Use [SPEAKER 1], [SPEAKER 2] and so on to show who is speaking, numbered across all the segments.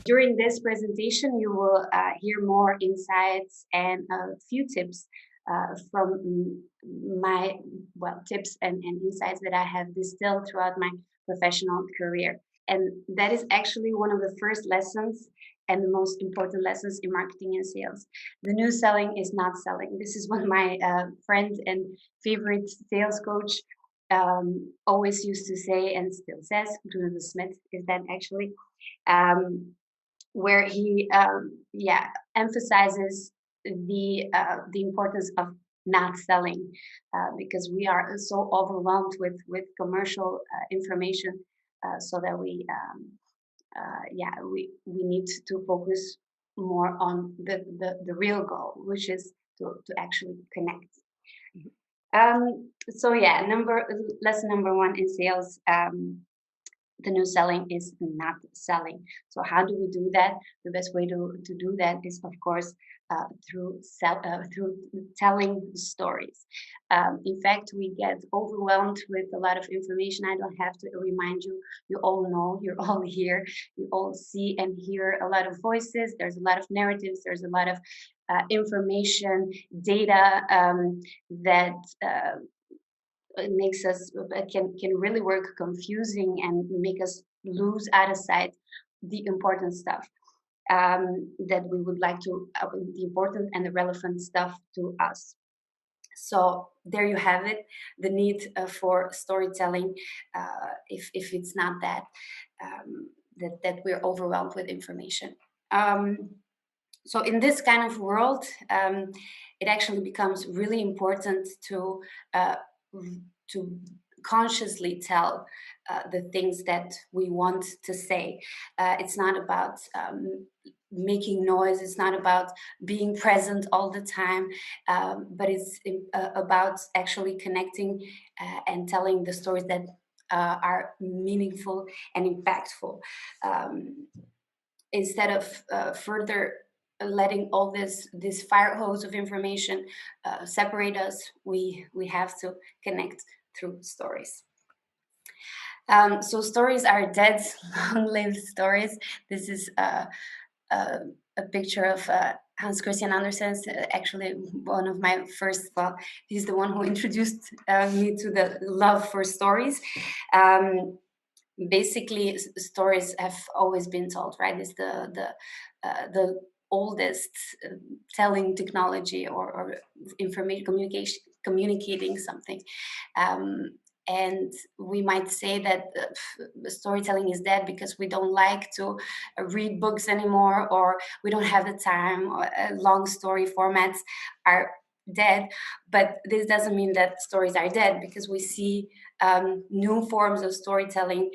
[SPEAKER 1] During this presentation, you will hear more insights and a few tips from my tips and insights that I have distilled throughout my professional career. And that is actually one of the first lessons and the most important lessons in marketing and sales. The new selling is not selling. This is what my friend and favorite sales coach always used to say and still says. Bruno Smith is that actually. Where he emphasizes the importance of not selling because we are so overwhelmed with commercial information, so that we need to focus more on the real goal, which is to actually connect. Lesson number one in sales. The new selling is not selling. So how do we do that? The best way to do that is, of course, through telling stories. In fact, we get overwhelmed with a lot of information. I don't have to remind you. You all know, you're all here. You all see and hear a lot of voices. There's a lot of narratives. There's a lot of information, data that makes us can really work confusing and make us lose out of sight the important stuff that we would like to the important and the relevant stuff to us. So there you have it, the need for storytelling, if it's not that that we're overwhelmed with information. So in this kind of world, it actually becomes really important to consciously tell the things that we want to say. It's not about making noise. It's not about being present all the time, but it's about actually connecting and telling the stories that are meaningful and impactful. Instead of further letting all this fire hose of information separate us, we have to connect through stories. So stories are dead, long-lived stories. This is a picture of Hans Christian Andersen, actually one of my first, he's the one who introduced me to the love for stories. Basically, stories have always been told, right? It's the oldest telling technology or information communicating something. And we might say that storytelling is dead because we don't like to read books anymore, or we don't have the time, or long story formats are dead. But this doesn't mean that stories are dead, because we see new forms of storytelling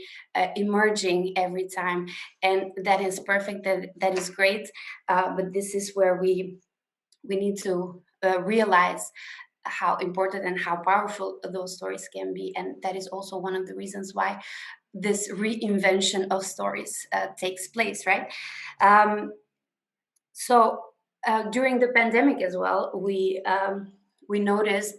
[SPEAKER 1] emerging every time, and that is perfect. That is great. But this is where we need to realize how important and how powerful those stories can be, and that is also one of the reasons why this reinvention of stories takes place, right? So during the pandemic as well, we noticed,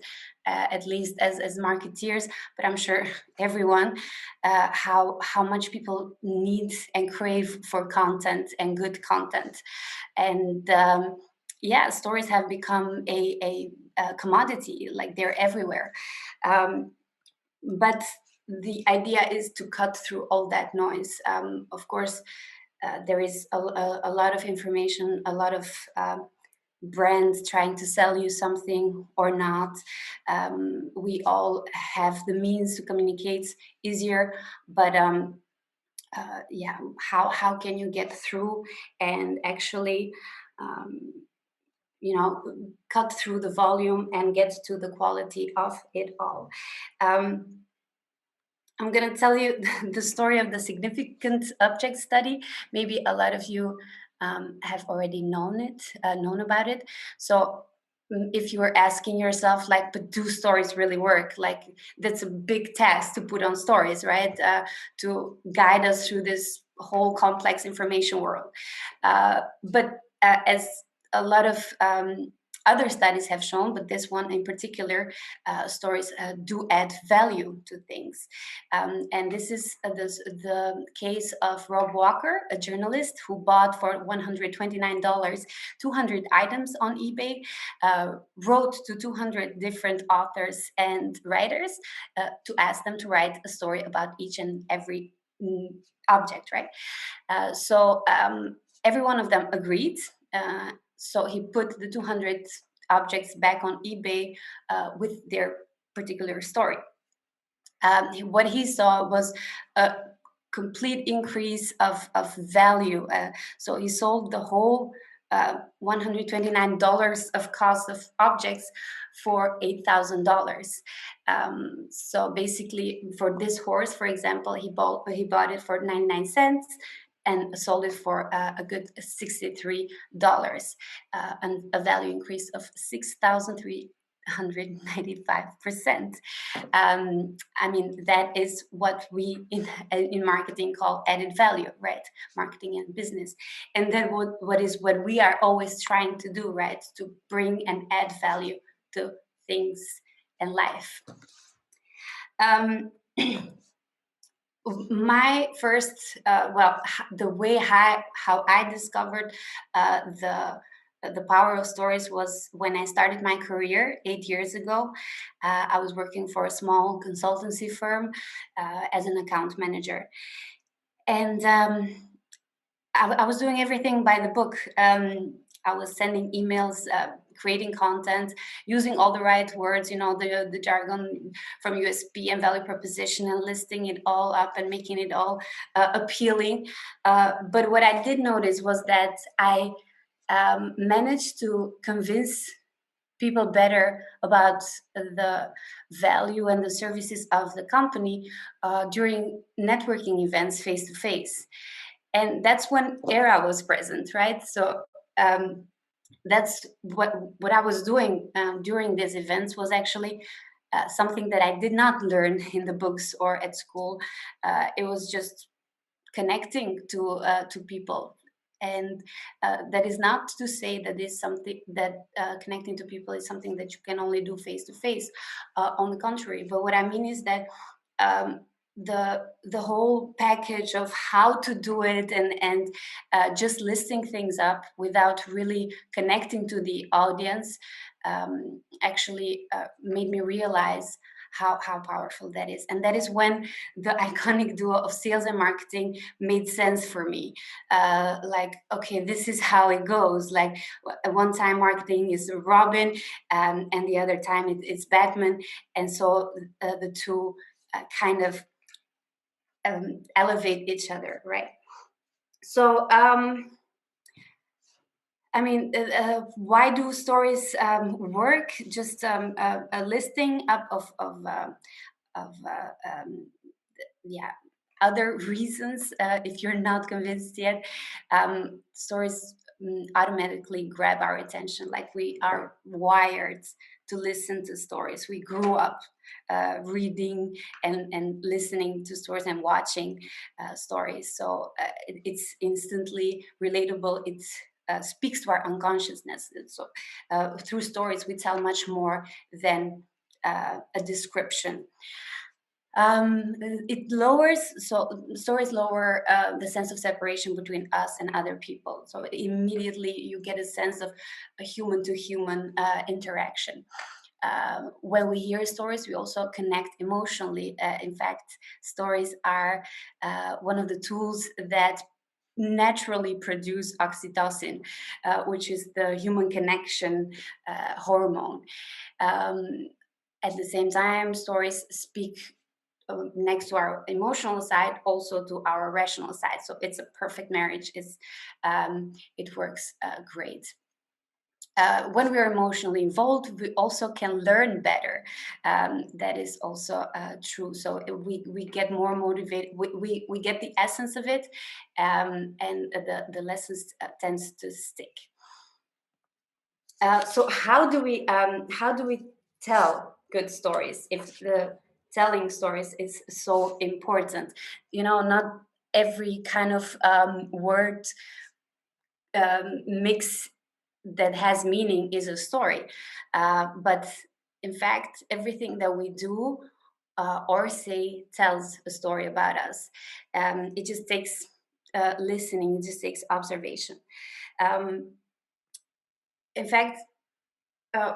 [SPEAKER 1] at least as marketeers, but I'm sure everyone, how much people need and crave for content and good content, and stories have become a commodity, like they're everywhere. But the idea is to cut through all that noise. Of course, there is a lot of information, a lot of brands trying to sell you something or not. We all have the means to communicate easier, but how can you get through and actually cut through the volume and get to the quality of it all? I'm going to tell you the story of the significant object study. Maybe a lot of you have already known about it. So if you were asking yourself, like, but do stories really work? Like, that's a big task to put on stories, right? To guide us through this whole complex information world. But as a lot of other studies have shown, but this one in particular, stories do add value to things. And this is the case of Rob Walker, a journalist who bought for $129 200 items on eBay, wrote to 200 different authors and writers to ask them to write a story about each and every object, right? So every one of them agreed. So he put the 200 objects back on eBay with their particular story. What he saw was a complete increase of value. So he sold the whole $129 of cost of objects for $8,000. So basically, for this horse, for example, he bought it for 99 cents and sold it for a good $63, and a value increase of 6,395%. I mean, that is what we in marketing call added value, right? Marketing and business. And then what we are always trying to do, right? To bring and add value to things and life. My first, the way how I discovered the power of stories was when I started my career 8 years ago. I was working for a small consultancy firm as an account manager, and I was doing everything by the book. I was sending emails, creating content, using all the right words, the jargon from USP and value proposition, and listing it all up and making it all appealing. But what I did notice was that I managed to convince people better about the value and the services of the company during networking events face to face. And that's when era was present, right? So that's what I was doing during these events was actually something that I did not learn in the books or at school. It was just connecting to people. And that is not to say that is something that connecting to people is something that you can only do face to face. On the contrary, but what I mean is that the whole package of how to do it and just listing things up without really connecting to the audience actually made me realize how powerful that is. And that is when the iconic duo of sales and marketing made sense for me. Like, okay, this is how it goes. Like one time marketing is Robin, and the other time it's Batman. And so the two kind of elevate each other, right? So I mean, why do stories work? Just a listing up of other reasons. If you're not convinced yet, stories automatically grab our attention. Like we are wired to listen to stories. We grew up reading and listening to stories and watching stories. So it's instantly relatable. It speaks to our unconsciousness. So through stories, we tell much more than a description. Stories lower the sense of separation between us and other people. So immediately you get a sense of a human to human interaction. When we hear stories, we also connect emotionally. In fact, stories are one of the tools that naturally produce oxytocin, which is the human connection hormone. At the same time, stories speak next to our emotional side, also to our rational side. So it's a perfect marriage. It works great. When we are emotionally involved, we also can learn better. That is also true. So we get more motivated. We get the essence of it, and the lessons tends to stick. So how do we tell good stories if the telling stories is so important? Not every kind of word mix that has meaning is a story. But in fact, everything that we do or say tells a story about us. It just takes listening, it just takes observation. Um, in fact,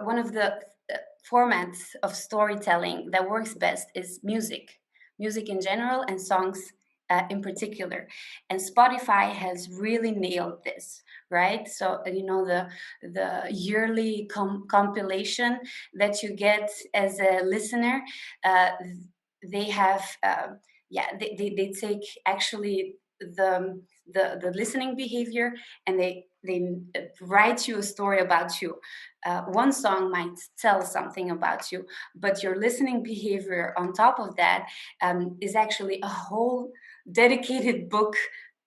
[SPEAKER 1] one of the formats of storytelling that works best is music in general, and songs in particular. And Spotify has really nailed this, right? So you know, the yearly compilation that you get as a listener, uh, they have they take actually the listening behavior, and they write you a story about you. One song might tell something about you, but your listening behavior on top of that is actually a whole dedicated book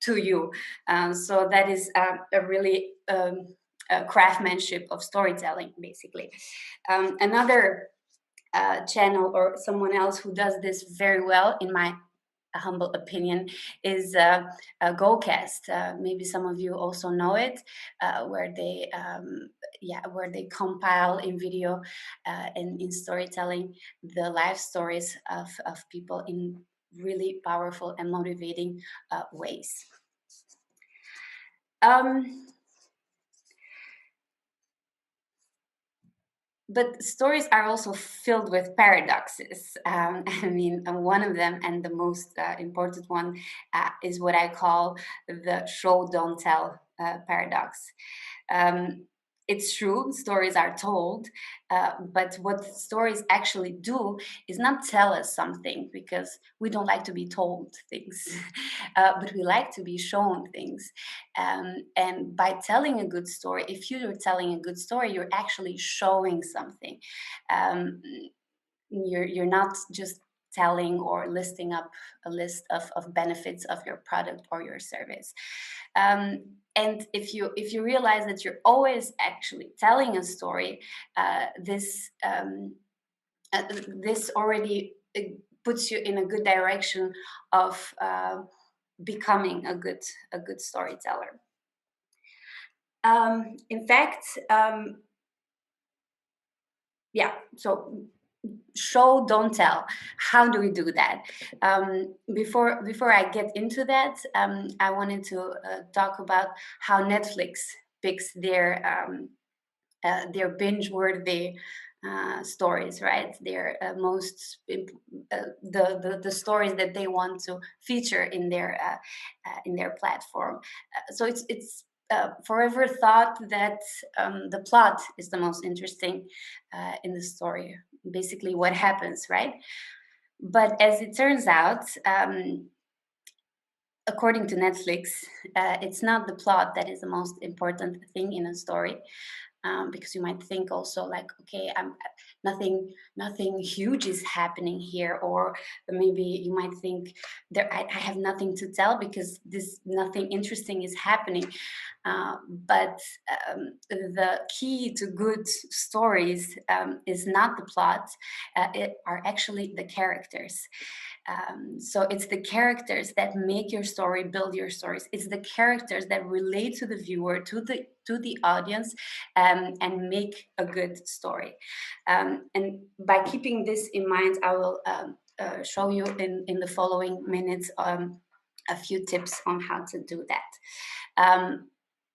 [SPEAKER 1] to you. So that is a really craftsmanship of storytelling, basically. Another channel, or someone else who does this very well, in my humble opinion, is GoCast. Maybe some of you also know it, where they compile in video and in storytelling the life stories of people in really powerful and motivating ways. But stories are also filled with paradoxes. I mean, one of them, and the most important one, is what I call the show don't tell paradox. Um, it's true, stories are told, but what stories actually do is not tell us something, because we don't like to be told things, but we like to be shown things. And by telling a good story, if you're telling a good story, you're actually showing something. Um, you're not just telling or listing up a list of benefits of your product or your service. And if you realize that you're always actually telling a story, this already puts you in a good direction of becoming a good storyteller. In fact, so show don't tell. How do we do that? Before I get into that, I wanted to talk about how Netflix picks their binge-worthy stories, right? Their the stories that they want to feature in their platform. So it's forever thought that the plot is the most interesting in the story. Basically, what happens, right? But as it turns out, according to Netflix, it's not the plot that is the most important thing in a story. Because you might think also like, okay, nothing huge is happening here, or maybe you might think I have nothing to tell because nothing interesting is happening. But the key to good stories is not the plot; it are actually the characters. So it's the characters that make your story, build your stories. It's the characters that relate to the viewer, to the audience, and make a good story. And by keeping this in mind, I will show you in the following minutes a few tips on how to do that.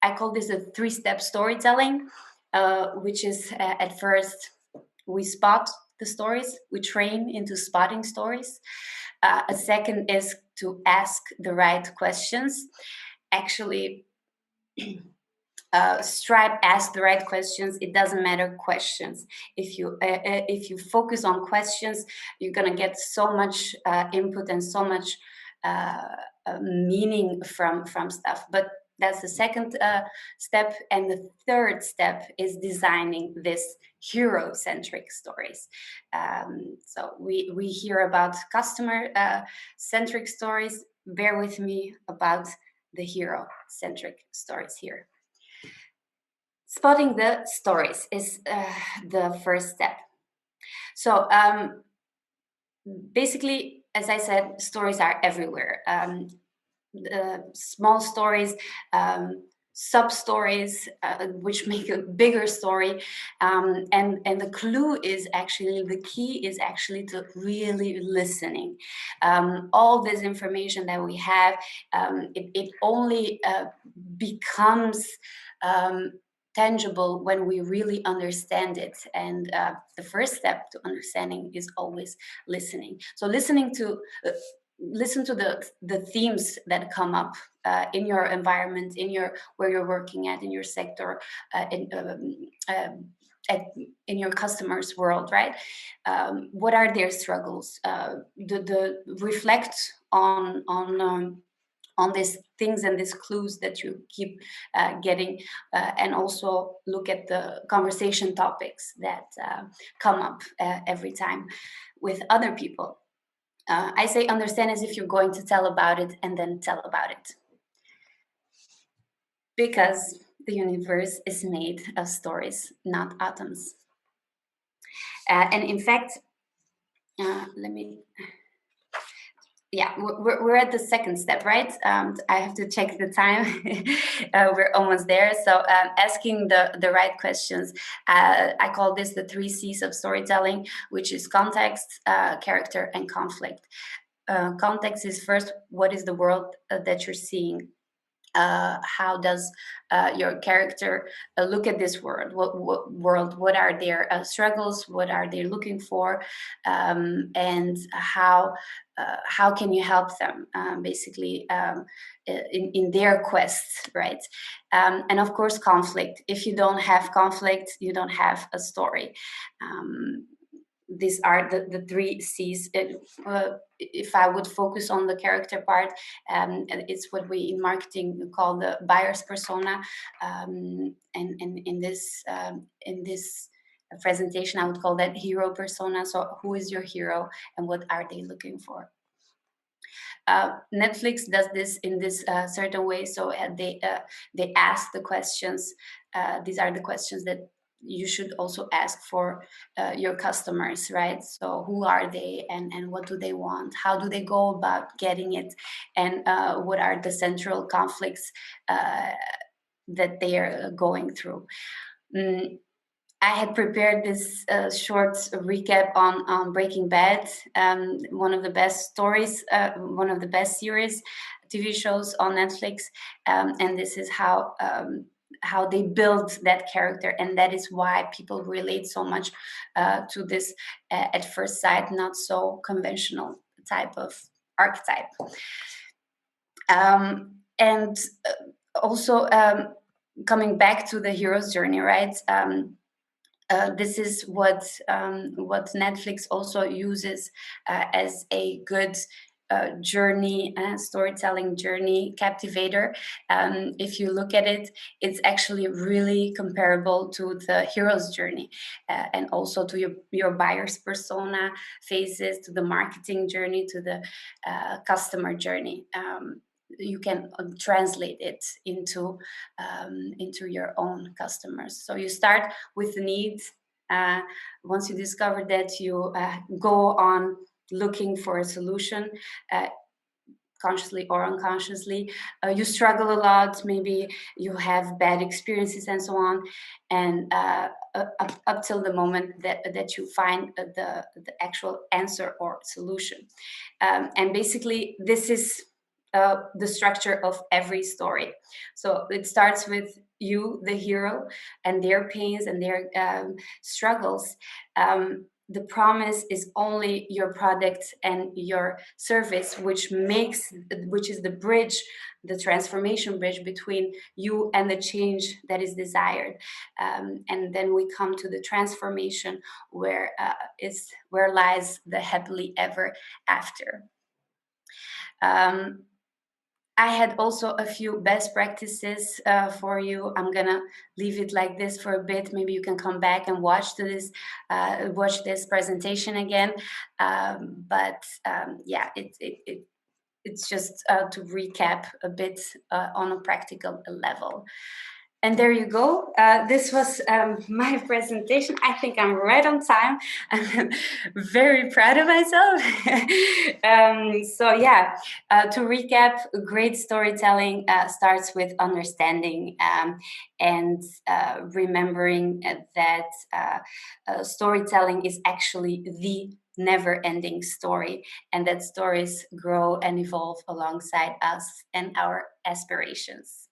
[SPEAKER 1] I call this a 3-step storytelling, which is at first we spot the stories, we train into spotting stories. A second is to ask the right questions. Actually, Stripe ask the right questions. It doesn't matter questions. If you focus on questions, you're gonna get so much input and so much meaning from stuff. But that's the second step, and the third step is designing this hero-centric stories. So we hear about customer-centric stories. Bear with me about the hero-centric stories here. Spotting the stories is the first step. So basically, as I said, stories are everywhere. Small stories sub stories which make a bigger story, and the clue is actually, the key is actually to really listening. All this information that we have, it only becomes tangible when we really understand it, and the first step to understanding is always listening. So listen to the themes that come up in your environment, in your, where you're working at, in your sector, at, in your customers' world, right? What are their struggles? The reflect on these things and these clues that you keep getting, and also look at the conversation topics that come up every time with other people. I say understand as if you're going to tell about it and then tell about it. Because the universe is made of stories, not atoms. And in fact, let me, yeah, we're at the second step, right? I have to check the time. We're almost there. So asking the right questions. I call this the 3 C's of storytelling, which is context, character, and conflict. Context is first, what is the world that you're seeing? How does your character look at this world? What world? What are their struggles? What are they looking for? And how can you help them? Basically, in their quest, right? And of course, conflict. If you don't have conflict, you don't have a story. These are the 3 C's. If I would focus on the character part, it's what we in marketing call the buyer's persona. And in this presentation, I would call that hero persona. So who is your hero and what are they looking for? Netflix does this in this certain way. So they ask the questions. These are the questions that you should also ask for your customers, right? So who are they, and what do they want? How do they go about getting it? And what are the central conflicts that they are going through? I had prepared this short recap on Breaking Bad, one of the best stories, one of the best series, TV shows on Netflix, and this is how they build that character, and that is why people relate so much to this at first sight not so conventional type of archetype. And also coming back to the hero's journey, right? This is what Netflix also uses as a good journey, storytelling journey captivator. If you look at it, it's actually really comparable to the hero's journey, and also to your buyer's persona phases, to the marketing journey, to the customer journey. You can translate it into your own customers. So you start with the needs. Once you discover that, you go on looking for a solution, consciously or unconsciously. You struggle a lot, maybe you have bad experiences and so on, and up till the moment that you find the actual answer or solution. And basically this is the structure of every story. So it starts with you, the hero, and their pains and their struggles. The promise is only your product and your service, which is the bridge, the transformation bridge between you and the change that is desired. And then we come to the transformation, where lies the happily ever after. I had also a few best practices for you. I'm gonna leave it like this for a bit. Maybe you can come back and watch this presentation again. Yeah, it's just to recap a bit on a practical level. And there you go. This was my presentation. I think I'm right on time. I'm very proud of myself. So yeah, to recap, great storytelling starts with understanding and remembering that storytelling is actually the never-ending story, and that stories grow and evolve alongside us and our aspirations.